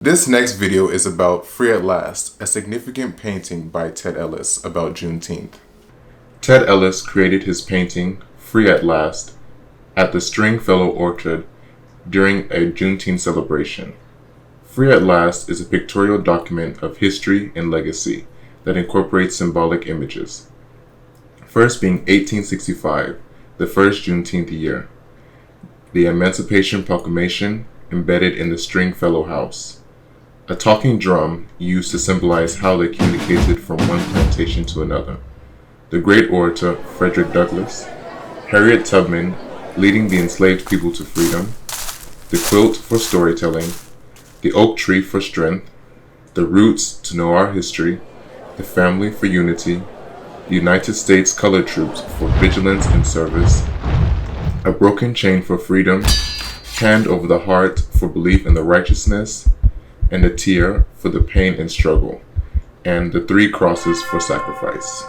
This next video is about Free at Last, a significant painting by Ted Ellis about Juneteenth. Ted Ellis created his painting, Free at Last, at the Stringfellow Orchard during a Juneteenth celebration. Free at Last is a pictorial document of history and legacy that incorporates symbolic images. First being 1865, the first Juneteenth year, the Emancipation Proclamation embedded in the Stringfellow House. A talking drum used to symbolize how they communicated from one plantation to another. The great orator Frederick Douglass, Harriet Tubman leading the enslaved people to freedom, the quilt for storytelling, the oak tree for strength, the roots to know our history, the family for unity, the United States Colored Troops for vigilance and service, a broken chain for freedom, hand over the heart for belief in the righteousness, and a tear for the pain and struggle, and the three crosses for sacrifice.